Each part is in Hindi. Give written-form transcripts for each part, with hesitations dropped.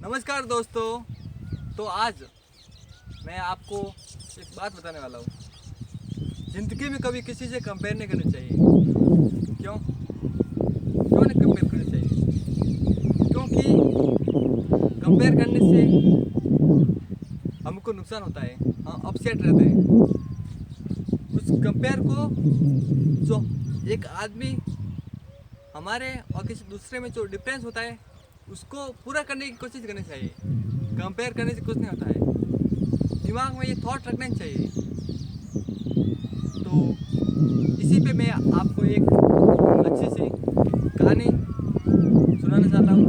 नमस्कार दोस्तों। तो आज मैं आपको एक बात बताने वाला हूँ। ज़िंदगी में कभी किसी से कंपेयर नहीं करनी चाहिए। क्यों क्यों नहीं कंपेयर करनी चाहिए? क्योंकि कंपेयर करने से हमको नुकसान होता है, हम अपसेट रहते हैं। उस कंपेयर को जो एक आदमी हमारे और किसी दूसरे में जो डिफरेंस होता है उसको पूरा करने की कोशिश करनी चाहिए। कंपेयर करने से कुछ नहीं होता है। दिमाग में ये थॉट रखना चाहिए। तो इसी पे मैं आपको एक अच्छी सी कहानी सुनाना चाहता हूँ।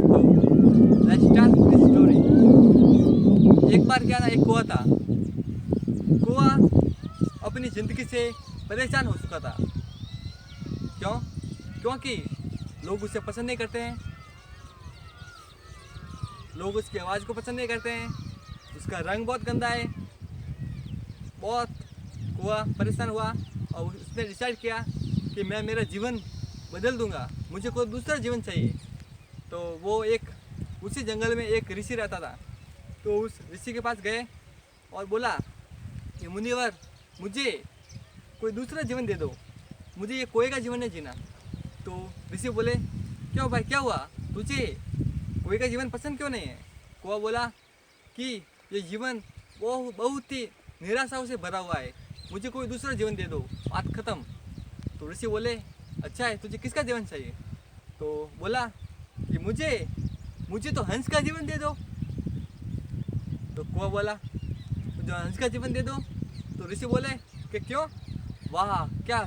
तो लेट्स स्टार्ट दिस स्टोरी। एक बार क्या ना, एक कुआं था। कुआं अपनी ज़िंदगी से परेशान हो चुका था। क्यों? क्योंकि लोग उसे पसंद नहीं करते हैं, लोग उसकी आवाज़ को पसंद नहीं करते हैं, उसका रंग बहुत गंदा है। बहुत कुआं परेशान हुआ और उसने डिसाइड किया कि मैं मेरा जीवन बदल दूंगा, मुझे कोई दूसरा जीवन चाहिए। तो वो एक उसी जंगल में एक ऋषि रहता था। तो उस ऋषि के पास गए और बोला कि मुनिवर, मुझे कोई दूसरा जीवन दे दो, मुझे ये कोई का जीवन नहीं जीना। तो ऋषि बोले, क्यों भाई, क्या हुआ? तुझे कोई का जीवन पसंद क्यों नहीं है? कुआं बोला कि ये जीवन वो बहुत ही निराशाओं से भरा हुआ है, मुझे कोई दूसरा जीवन दे दो, बात खत्म। तो ऋषि बोले, अच्छा है, तुझे किसका जीवन चाहिए? तो बोला कि मुझे तो हंस का जीवन दे दो। तो कुआं बोला, मुझे हंस का जीवन दे दो। तो ऋषि बोले कि क्यों? वाह, क्या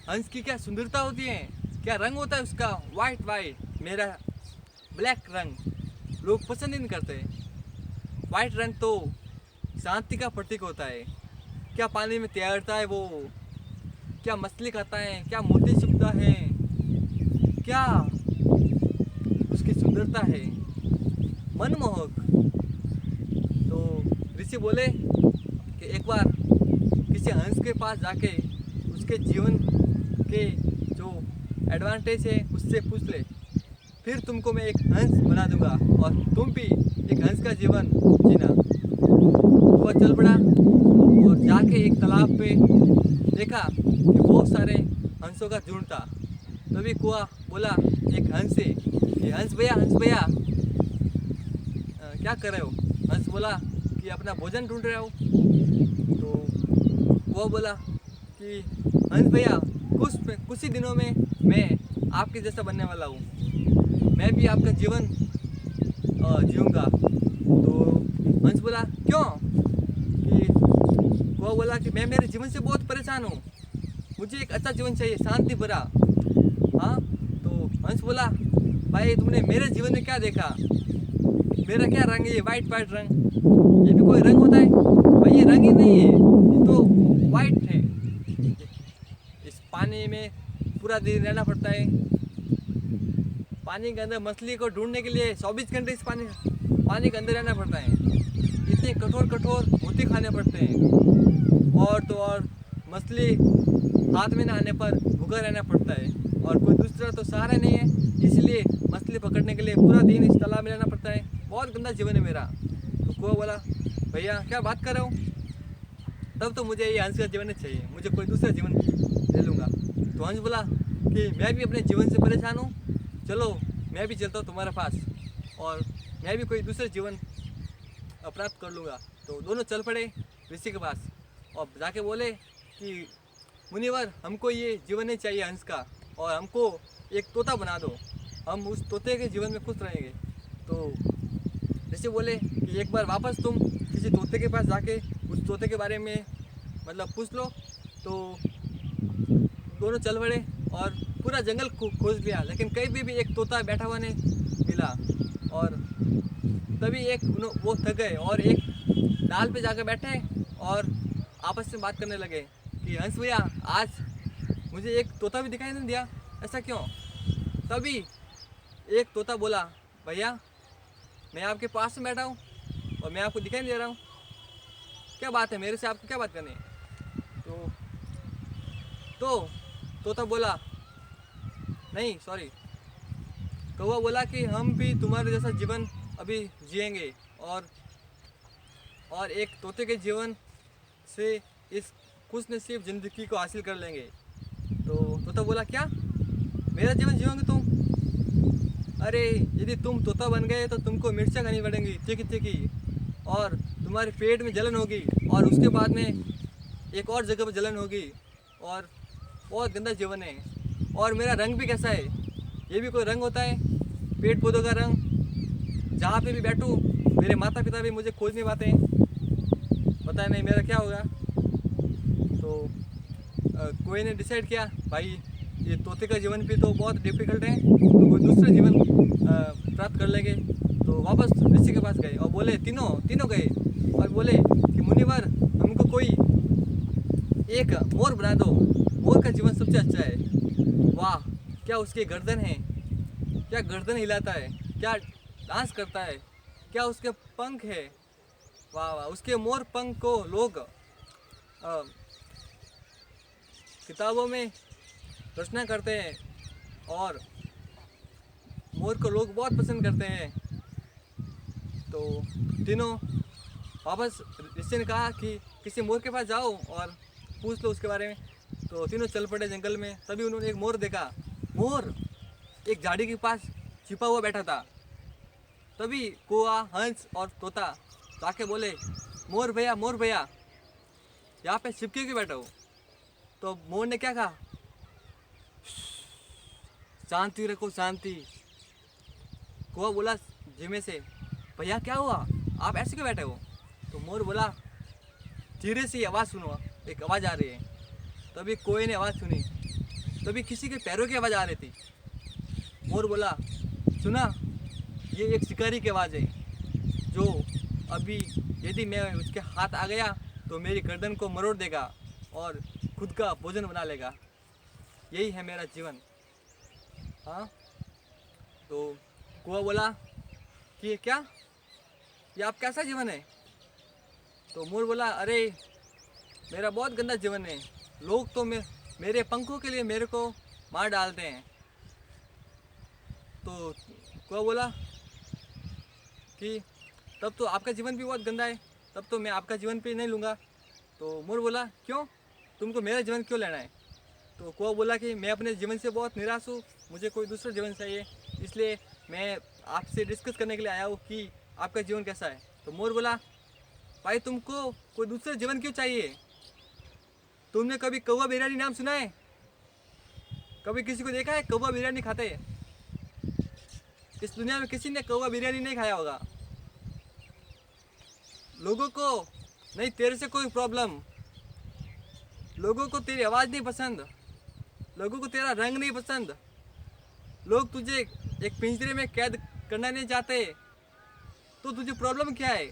हंस की क्या सुंदरता होती है, क्या रंग होता है उसका, वाइट वाइट, मेरा ब्लैक रंग लोग पसंद ही नहीं करते। वाइट रंग तो शांति का प्रतीक होता है। क्या पानी में तैरता है वो, क्या मछली खाता है, क्या मोती चुभता है, क्या उसकी सुंदरता है, मनमोहक। तो ऋषि बोले कि एक बार किसी हंस के पास जाके उसके जीवन के जो एडवांटेज है उससे पूछ ले, फिर तुमको मैं एक हंस बना दूंगा और तुम भी एक हंस का जीवन जीना। वह चल पड़ा और जाके एक तालाब पे देखा कि बहुत सारे हंसों का झुंड था। तभी कुआं बोला एक हंस से, ये हंस भैया, हंस भैया, क्या कर रहे हो? हंस बोला कि अपना भोजन ढूंढ रहे हो। तो कुआं बोला कि हंस भैया, कुछ ही दिनों में मैं आपके जैसा बनने वाला हूँ, मैं भी आपका जीवन जीऊँगा। तो हंस बोला, क्यों? कि कुआं बोला कि मैं मेरे जीवन से बहुत परेशान हूँ, मुझे एक अच्छा जीवन चाहिए, शांति भरा। हाँ? तो हंस बोला, भाई तुमने मेरे जीवन में क्या देखा? मेरा क्या रंग है, ये वाइट वाइट रंग, ये भी कोई रंग होता है? भाई ये रंग ही नहीं है, ये तो वाइट है। इस पानी में पूरा दिन रहना पड़ता है, पानी के अंदर मछली को ढूंढने के लिए 24 घंटे इस पानी के अंदर रहना पड़ता है। इतने कठोर कठोर मोती खाने पड़ते हैं। और तो और मछली हाथ में ना आने पर भूखा रहना पड़ता है, और कोई दूसरा तो सहारा नहीं है, इसलिए मछली पकड़ने के लिए पूरा दिन इस तालाब में रहना पड़ता है। बहुत गंदा जीवन है मेरा। तो कुआं बोला, भैया क्या बात कर रहे हो? तब तो मुझे ये हंस का जीवन नहीं चाहिए, मुझे कोई दूसरा जीवन ले लूँगा। तो हंस बोला कि मैं भी अपने जीवन से परेशान हूँ, चलो मैं भी चलता हूँ तुम्हारे पास और मैं भी कोई दूसरा जीवन प्राप्त कर लूँगा। तो दोनों चल पड़े ऋषि के पास और जाके बोले कि मुनिवर, हमको ये जीवन नहीं चाहिए हंस का, और हमको एक तोता बना दो, हम उस तोते के जीवन में खुश रहेंगे। तो ऋषि बोले कि एक बार वापस तुम किसी तोते के पास जाके उस तोते के बारे में मतलब पूछ लो। तो दोनों चल पड़े और पूरा जंगल खोज लिया, लेकिन कहीं भी एक तोता बैठा हुआ नहीं मिला। और तभी वो थक गए और एक डाल पे जाकर बैठे और आपस में बात करने लगे कि हंस भैया, आज मुझे एक तोता भी दिखाई नहीं दिया, ऐसा क्यों? तभी एक तोता बोला, भैया मैं आपके पास में बैठा हूँ और मैं आपको दिखाई नहीं दे रहा हूँ, क्या बात है, मेरे से आपको क्या बात करनी है? तो तोता बोला, नहीं सॉरी, कौवा बोला कि हम भी तुम्हारे जैसा जीवन अभी जिएंगे और एक तोते के जीवन से इस खुश नसीब ज़िंदगी को हासिल कर लेंगे। तो तोता बोला, क्या मेरा जीवन जियोगे तुम? अरे यदि तुम तोता बन गए तो तुमको मिर्चा खानी पड़ेंगी तीखी तीखी, और तुम्हारे पेट में जलन होगी, और उसके बाद में एक और जगह पर जलन होगी, और बहुत गंदा जीवन है। और मेरा रंग भी कैसा है, ये भी कोई रंग होता है? पेड़ पौधों का रंग। जहाँ पे भी बैठूँ मेरे माता पिता भी मुझे खोज नहीं पाते हैं, पता नहीं मेरा क्या होगा। तो कोई ने डिसाइड किया, भाई ये तोते का जीवन भी तो बहुत डिफिकल्ट है, तो कोई दूसरा जीवन प्राप्त कर लेंगे। तो वापस ऋषि के पास गए और बोले, तीनों गए और बोले कि मुनिवर, हमको कोई एक मोर बना दो, मोर का जीवन सबसे अच्छा है। वाह, क्या उसकी गर्दन है, क्या गर्दन हिलाता है, क्या डांस करता है, क्या उसके पंख है, वाह वाह। उसके मोर पंख को लोग किताबों में रचना करते हैं और मोर को लोग बहुत पसंद करते हैं। तो तीनों वापस ऋषि ने कहा कि किसी मोर के पास जाओ और पूछ लो उसके बारे में। तो तीनों चल पड़े जंगल में। तभी उन्होंने एक मोर देखा। मोर एक झाड़ी के पास छिपा हुआ बैठा था। तभी कौआ, हंस और तोता जाके बोले, मोर भैया यहाँ पे छिपके क्यों बैठा हो? तो मोर ने क्या कहा, शांति रखो शांति। कौआ बोला धीमे से, भैया क्या हुआ, आप ऐसे क्यों बैठे हो? तो मोर बोला, धीरे से आवाज़ सुनो, एक आवाज़ आ रही है। तभी कौए ने आवाज़ सुनी, तभी किसी के पैरों की आवाज़ आ रही थी। मोर बोला, सुना, ये एक शिकारी की आवाज़ है, जो अभी यदि मैं उसके हाथ आ गया तो मेरी गर्दन को मरोड़ देगा और खुद का भोजन बना लेगा। यही है मेरा जीवन। हाँ। तो कौआ बोला कि ये क्या, ये आप कैसा जीवन है? तो मोर बोला, अरे मेरा बहुत गंदा जीवन है, लोग तो मेरे पंखों के लिए मेरे को मार डालते हैं। तो कौआ बोला कि तब तो आपका जीवन भी बहुत गंदा है, तब तो मैं आपका जीवन भी नहीं लूँगा। तो मोर बोला, क्यों, तुमको मेरा जीवन क्यों लेना है? तो कौआ बोला कि मैं अपने जीवन से बहुत निराश हूँ, मुझे कोई दूसरा जीवन चाहिए, इसलिए मैं आपसे डिस्कस करने के लिए आया हूँ कि आपका जीवन कैसा है। तो मोर बोला, भाई तुमको कोई दूसरा जीवन क्यों चाहिए? तुमने कभी कौवा बिरयानी नाम सुना है? कभी किसी को देखा है कौवा बिरयानी खाते हैं? इस दुनिया में किसी ने कौवा बिरयानी नहीं खाया होगा। लोगों को नहीं तेरे से कोई प्रॉब्लम, लोगों को तेरी आवाज़ नहीं पसंद, लोगों को तेरा रंग नहीं पसंद, लोग तुझे एक पिंजरे में कैद करना नहीं चाहते, तो तुझे प्रॉब्लम क्या है?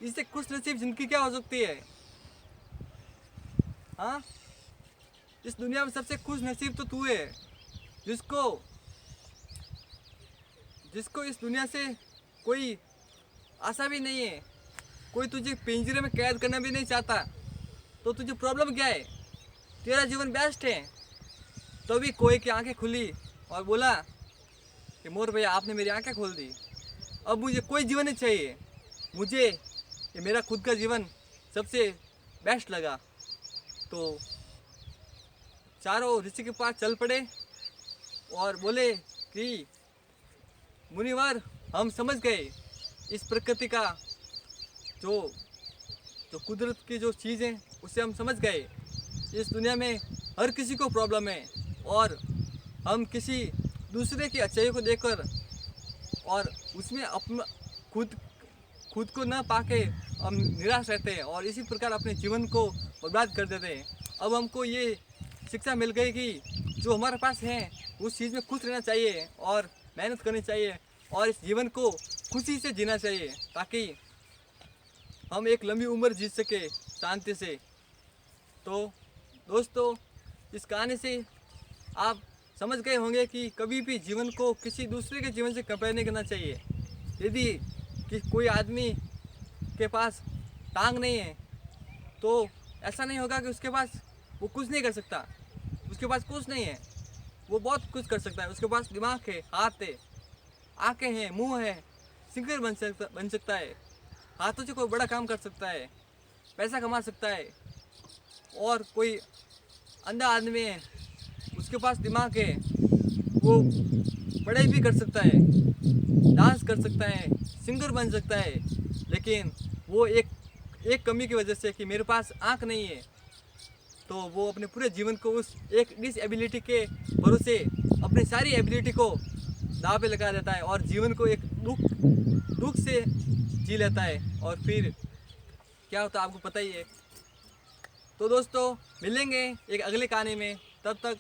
इससे खुश नसीब जिंदगी क्या हो सकती है? हाँ, इस दुनिया में सबसे खुश नसीब तो तू है, जिसको इस दुनिया से कोई आशा भी नहीं है, कोई तुझे पिंजरे में कैद करना भी नहीं चाहता, तो तुझे प्रॉब्लम क्या है? तेरा जीवन बेस्ट है। तो भी कोई की आंखें खुली और बोला कि मोर भैया आपने मेरी आंखें खोल दी, अब मुझे कोई जीवन नहीं चाहिए, मुझे ये मेरा खुद का जीवन सबसे बेस्ट लगा। तो चारों ऋषि के पास चल पड़े और बोले कि मुनिवर, हम समझ गए इस प्रकृति का जो कुदरत की जो चीज़ है उसे हम समझ गए। इस दुनिया में हर किसी को प्रॉब्लम है और हम किसी दूसरे की अच्छाई को देखकर और उसमें अपना खुद को न पाके हम निराश रहते हैं और इसी प्रकार अपने जीवन को बर्बाद कर देते हैं। अब हमको ये शिक्षा मिल गई कि जो हमारे पास है उस चीज़ में खुश रहना चाहिए और मेहनत करनी चाहिए और इस जीवन को खुशी से जीना चाहिए, ताकि हम एक लंबी उम्र जी सके शांति से। तो दोस्तों, इस कहानी से आप समझ गए होंगे कि कभी भी जीवन को किसी दूसरे के जीवन से कंपेयर नहीं करना चाहिए। यदि कि कोई आदमी के पास टांग नहीं है तो ऐसा नहीं होगा कि उसके पास वो कुछ नहीं कर सकता। उसके पास कुछ नहीं है, वो बहुत कुछ कर सकता है। उसके पास दिमाग है, हाथ है, आँखें हैं, मुंह है, सिंगर बन सकता है, हाथों से कोई बड़ा काम कर सकता है, पैसा कमा सकता है। और कोई अंधा आदमी है, उसके पास दिमाग है, वो पढ़ाई भी कर सकता है, डांस कर सकता है, सिंगर बन सकता है। लेकिन वो एक कमी की वजह से कि मेरे पास आँख नहीं है, तो वो अपने पूरे जीवन को उस एक डिसएबिलिटी के भरोसे अपनी सारी एबिलिटी को दाव पे लगा देता है और जीवन को एक दुख से जी लेता है। और फिर क्या होता है आपको पता ही है। तो दोस्तों, मिलेंगे एक अगले कहानी में, तब तक